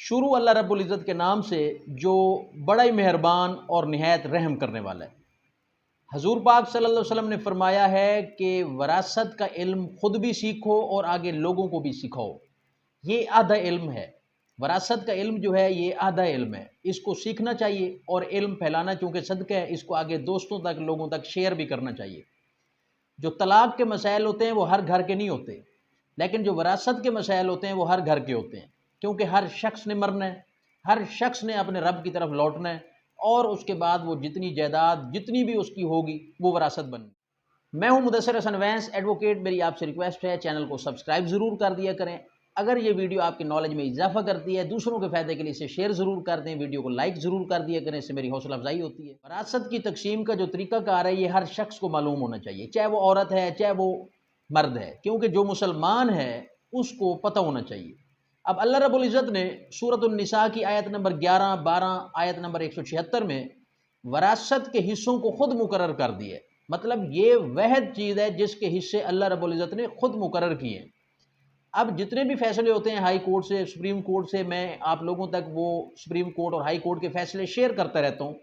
شروع اللہ رب العزت کے نام سے جو بڑا ہی مہربان اور نہایت رحم کرنے والا ہے۔ حضور پاک صلی اللہ علیہ وسلم نے فرمایا ہے کہ وراثت کا علم خود بھی سیکھو اور آگے لوگوں کو بھی سکھاؤ۔ یہ آدھا علم ہے۔ وراثت کا علم جو ہے یہ آدھا علم ہے، اس کو سیکھنا چاہیے اور علم پھیلانا چونکہ صدقہ ہے، اس کو آگے دوستوں تک لوگوں تک شیئر بھی کرنا چاہیے۔ جو طلاق کے مسائل ہوتے ہیں وہ ہر گھر کے نہیں ہوتے، لیکن جو وراثت کے مسائل ہوتے ہیں وہ ہر گھر کے ہوتے ہیں، کیونکہ ہر شخص نے مرنا ہے، ہر شخص نے اپنے رب کی طرف لوٹنا ہے، اور اس کے بعد وہ جتنی جائیداد جتنی بھی اس کی ہوگی وہ وراثت بننی۔ میں ہوں مدثر حسن وینس ایڈوکیٹ، میری آپ سے ریکویسٹ ہے چینل کو سبسکرائب ضرور کر دیا کریں۔ اگر یہ ویڈیو آپ کی نالج میں اضافہ کرتی ہے، دوسروں کے فائدے کے لیے اسے شیئر ضرور کر دیں، ویڈیو کو لائک ضرور کر دیا کریں، اس سے میری حوصلہ افزائی ہوتی ہے۔ وراثت کی تقسیم کا جو طریقہ کار ہے یہ ہر شخص کو معلوم ہونا چاہیے، چاہے وہ عورت ہے چاہے وہ مرد ہے، کیونکہ جو مسلمان ہے اس کو پتہ ہونا چاہیے۔ اب اللہ رب العزت نے سورۃ النساء کی آیت نمبر 11، 12، آیت نمبر 176 میں وراثت کے حصوں کو خود مقرر کر دیا ہے۔ مطلب یہ واحد چیز ہے جس کے حصے اللہ رب العزت نے خود مقرر کیے ہیں۔ اب جتنے بھی فیصلے ہوتے ہیں ہائی کورٹ سے، سپریم کورٹ سے، میں آپ لوگوں تک وہ سپریم کورٹ اور ہائی کورٹ کے فیصلے شیئر کرتا رہتا ہوں۔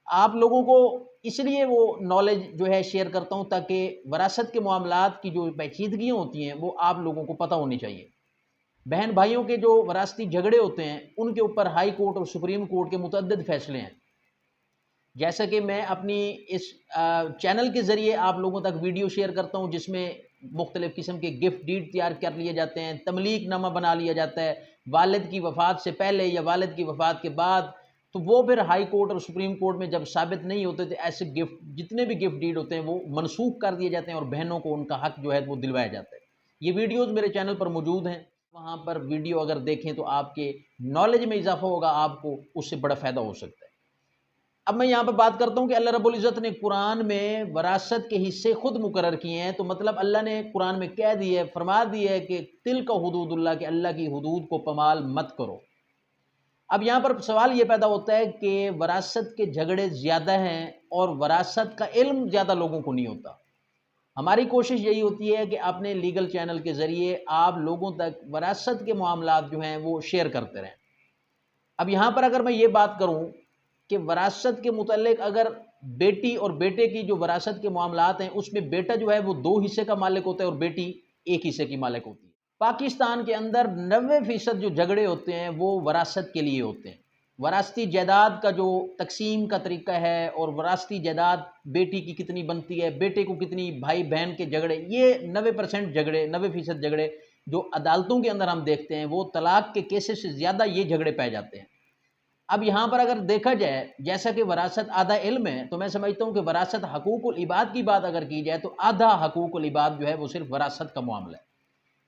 آپ لوگوں کو اس لیے وہ نالج جو ہے شیئر کرتا ہوں تاکہ وراثت کے معاملات کی جو پیچیدگیاں ہوتی ہیں وہ آپ لوگوں کو پتہ ہونی چاہیے۔ بہن بھائیوں کے جو وراثتی جھگڑے ہوتے ہیں ان کے اوپر ہائی کورٹ اور سپریم کورٹ کے متعدد فیصلے ہیں۔ جیسا کہ میں اپنی اس چینل کے ذریعے آپ لوگوں تک ویڈیو شیئر کرتا ہوں جس میں مختلف قسم کے گفٹ ڈیڈ تیار کر لیے جاتے ہیں، تملیک نامہ بنا لیا جاتا ہے والد کی وفات سے پہلے یا والد کی وفات کے بعد، تو وہ پھر ہائی کورٹ اور سپریم کورٹ میں جب ثابت نہیں ہوتے تو ایسے گفٹ جتنے بھی گفٹ ڈیڈ ہوتے ہیں وہ منسوخ کر دیے جاتے ہیں اور بہنوں کو ان کا حق جو ہے وہ دلوایا جاتا ہے۔ یہ ویڈیوز میرے چینل پر موجود ہیں، وہاں پر ویڈیو اگر دیکھیں تو آپ کے نالج میں اضافہ ہوگا، آپ کو اس سے بڑا فائدہ ہو سکتا ہے۔ اب میں یہاں پہ بات کرتا ہوں کہ اللہ رب العزت نے قرآن میں وراثت کے حصے خود مقرر کیے ہیں، تو مطلب اللہ نے قرآن میں کہہ دیا ہے، فرما دیا ہے کہ تلک حدود اللہ، کہ اللہ کی حدود کو پامال مت کرو۔ اب یہاں پر سوال یہ پیدا ہوتا ہے کہ وراثت کے جھگڑے زیادہ ہیں اور وراثت کا علم زیادہ لوگوں کو نہیں ہوتا۔ ہماری کوشش یہی ہوتی ہے کہ اپنے لیگل چینل کے ذریعے آپ لوگوں تک وراثت کے معاملات جو ہیں وہ شیئر کرتے رہیں۔ اب یہاں پر اگر میں یہ بات کروں کہ وراثت کے متعلق اگر بیٹی اور بیٹے کی جو وراثت کے معاملات ہیں اس میں بیٹا جو ہے وہ 2 حصے کا مالک ہوتا ہے اور بیٹی 1 حصے کی مالک ہوتی ہے۔ پاکستان کے اندر 90% جو جھگڑے ہوتے ہیں وہ وراثت کے لیے ہوتے ہیں۔ وراثتی جائیداد کا جو تقسیم کا طریقہ ہے اور وراثتی جائیداد بیٹی کی کتنی بنتی ہے، بیٹے کو کتنی، بھائی بہن کے جھگڑے، یہ 90% جھگڑے، 90% جھگڑے جو عدالتوں کے اندر ہم دیکھتے ہیں وہ طلاق کے کیسز سے زیادہ یہ جھگڑے پائے جاتے ہیں۔ اب یہاں پر اگر دیکھا جائے جیسا کہ وراثت آدھا علم ہے، تو میں سمجھتا ہوں کہ وراثت حقوق العباد کی بات اگر کی جائے تو آدھا حقوق العباد جو ہے وہ صرف وراثت کا معاملہ ہے۔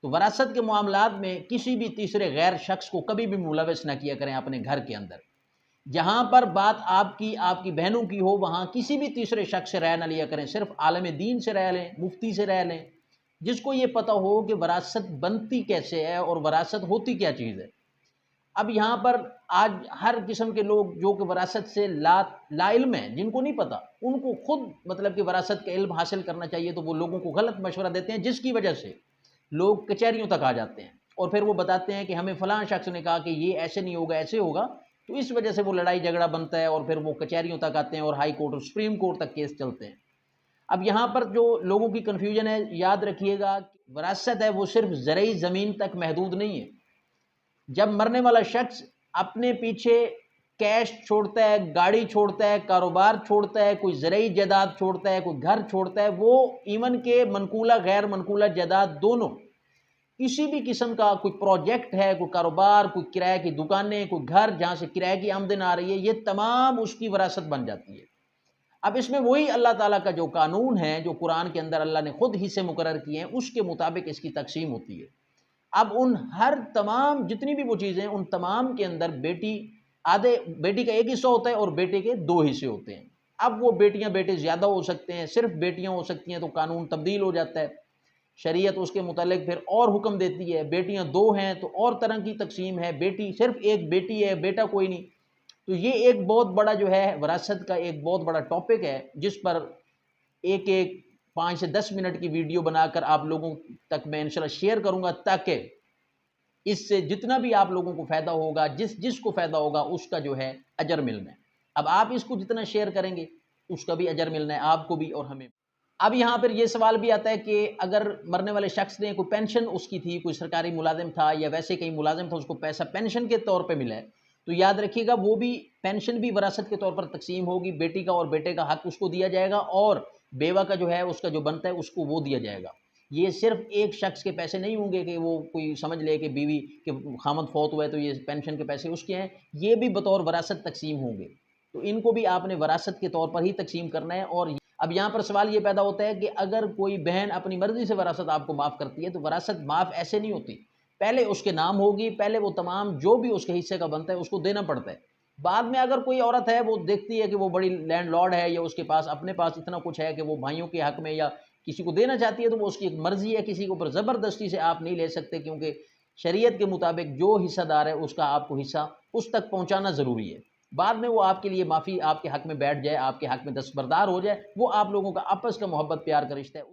تو وراثت کے معاملات میں کسی بھی تیسرے غیر شخص کو کبھی بھی ملوث نہ کیا کریں اپنے گھر کے اندر۔ جہاں پر بات آپ کی بہنوں کی ہو وہاں کسی بھی تیسرے شخص سے رائے نہ لیا کریں، صرف عالم دین سے رائے لیں، مفتی سے رائے لیں، جس کو یہ پتہ ہو کہ وراثت بنتی کیسے ہے اور وراثت ہوتی کیا چیز ہے۔ اب یہاں پر آج ہر قسم کے لوگ جو کہ وراثت سے لا علم ہیں، جن کو نہیں پتہ، ان کو خود مطلب کہ وراثت کا علم حاصل کرنا چاہیے، تو وہ لوگوں کو غلط مشورہ دیتے ہیں جس کی وجہ سے لوگ کچہریوں تک آ جاتے ہیں اور پھر وہ بتاتے ہیں کہ ہمیں فلاں شخص نے کہا کہ یہ ایسے نہیں ہوگا ایسے ہوگا، تو اس وجہ سے وہ لڑائی جھگڑا بنتا ہے اور پھر وہ کچہریوں تک آتے ہیں اور ہائی کورٹ اور سپریم کورٹ تک کیس چلتے ہیں۔ اب یہاں پر جو لوگوں کی کنفیوژن ہے، یاد رکھیے گا کہ وراثت ہے وہ صرف زرعی زمین تک محدود نہیں ہے۔ جب مرنے والا شخص اپنے پیچھے کیش چھوڑتا ہے، گاڑی چھوڑتا ہے، کاروبار چھوڑتا ہے، کوئی زرعی جائیداد چھوڑتا ہے، کوئی گھر چھوڑتا ہے، وہ ایون کہ منقولہ غیر منقولہ جائیداد دونوں، کسی بھی قسم کا کوئی پروجیکٹ ہے، کوئی کاروبار، کوئی کرائے کی دکانیں، کوئی گھر جہاں سے کرائے کی آمدن آ رہی ہے، یہ تمام اس کی وراثت بن جاتی ہے۔ اب اس میں وہی اللہ تعالیٰ کا جو قانون ہے، جو قرآن کے اندر اللہ نے خود حصے مقرر کیے ہیں، اس کے مطابق اس کی تقسیم ہوتی ہے۔ اب ان ہر تمام جتنی بھی وہ چیزیں ان تمام کے اندر بیٹی کا 1 حصہ ہوتا ہے اور بیٹے کے 2 حصے ہوتے ہیں۔ اب وہ بیٹیاں بیٹے زیادہ ہو سکتے ہیں، صرف بیٹیاں ہو سکتی ہیں، تو قانون تبدیل ہو جاتا ہے، شریعت اس کے متعلق پھر اور حکم دیتی ہے۔ بیٹیاں 2 ہیں تو اور طرح کی تقسیم ہے، بیٹی صرف 1 بیٹی ہے، بیٹا کوئی نہیں۔ تو یہ ایک بہت بڑا جو ہے وراثت کا ایک بہت بڑا ٹاپک ہے، جس پر ایک 5 سے 10 منٹ کی ویڈیو بنا کر آپ لوگوں تک میں انشاءاللہ شیئر کروں گا، تاکہ اس سے جتنا بھی آپ لوگوں کو فائدہ ہوگا، جس کو فائدہ ہوگا اس کا جو ہے اجر ملنا ہے۔ اب آپ اس کو جتنا شیئر کریں گے اس کا بھی اجر ملنا ہے، آپ کو بھی اور ہمیں۔ اب یہاں پر یہ سوال بھی آتا ہے کہ اگر مرنے والے شخص نے کوئی پینشن اس کی تھی، کوئی سرکاری ملازم تھا یا ویسے کہیں ملازم تھا، اس کو پیسہ پینشن کے طور پہ ملا ہے، تو یاد رکھیے گا وہ بھی پینشن بھی وراثت کے طور پر تقسیم ہوگی، بیٹی کا اور بیٹے کا حق اس کو دیا جائے گا، اور بیوہ کا جو ہے اس کا جو بنتا ہے اس کو وہ دیا جائے گا۔ یہ صرف ایک شخص کے پیسے نہیں ہوں گے کہ وہ کوئی سمجھ لے کہ بیوی کہ خامد فوت ہوا ہے تو یہ پینشن کے پیسے اس کے ہیں، یہ بھی بطور وراثت تقسیم ہوں گے، تو ان کو بھی آپ نے وراثت کے طور پر ہی تقسیم کرنا ہے۔ اور اب یہاں پر سوال یہ پیدا ہوتا ہے کہ اگر کوئی بہن اپنی مرضی سے وراثت آپ کو معاف کرتی ہے تو وراثت معاف ایسے نہیں ہوتی، پہلے اس کے نام ہوگی، پہلے وہ تمام جو بھی اس کے حصے کا بنتا ہے اس کو دینا پڑتا ہے۔ بعد میں اگر کوئی عورت ہے وہ دیکھتی ہے کہ وہ بڑی لینڈ لارڈ ہے یا اس کے پاس اپنے پاس اتنا کچھ ہے کہ وہ بھائیوں کے حق میں یا کسی کو دینا چاہتی ہے، تو وہ اس کی ایک مرضی ہے، کسی کے اوپر زبردستی سے آپ نہیں لے سکتے، کیونکہ شریعت کے مطابق جو حصہ دار ہے اس کا آپ کو حصہ اس تک پہنچانا ضروری ہے۔ بعد میں وہ آپ کے لیے معافی آپ کے حق میں بیٹھ جائے، آپ کے حق میں دستبردار ہو جائے، وہ آپ لوگوں کا آپس کا محبت پیار کا رشتہ ہے۔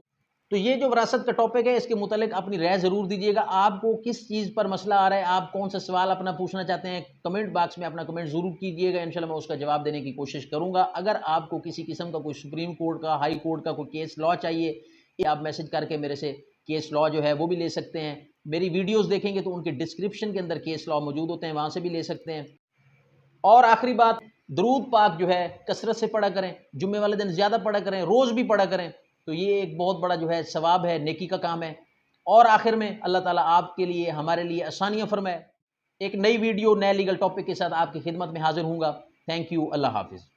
تو یہ جو وراثت کا ٹاپک ہے اس کے متعلق اپنی رائے ضرور دیجیے گا، آپ کو کس چیز پر مسئلہ آ رہا ہے، آپ کون سا سوال اپنا پوچھنا چاہتے ہیں، کمنٹ باکس میں اپنا کمنٹ ضرور کیجیے گا، انشاءاللہ میں اس کا جواب دینے کی کوشش کروں گا۔ اگر آپ کو کسی قسم کا کوئی سپریم کورٹ کا، ہائی کورٹ کا کوئی کیس لا چاہیے، یہ آپ میسج کر کے میرے سے کیس لا جو ہے وہ بھی لے سکتے ہیں۔ میری ویڈیوز دیکھیں گے تو ان کے ڈسکرپشن کے اندر کیس لا موجود ہوتے ہیں، وہاں سے بھی لے سکتے ہیں۔ اور آخری بات، درود پاک جو ہے کثرت سے پڑھا کریں، جمعے والے دن زیادہ پڑھا کریں، روز بھی پڑھا کریں، تو یہ ایک بہت بڑا جو ہے ثواب ہے، نیکی کا کام ہے۔ اور آخر میں اللہ تعالیٰ آپ کے لیے ہمارے لیے آسانیاں فرمائے۔ ایک نئی ویڈیو نئے لیگل ٹاپک کے ساتھ آپ کی خدمت میں حاضر ہوں گا۔ تھینک یو، اللہ حافظ۔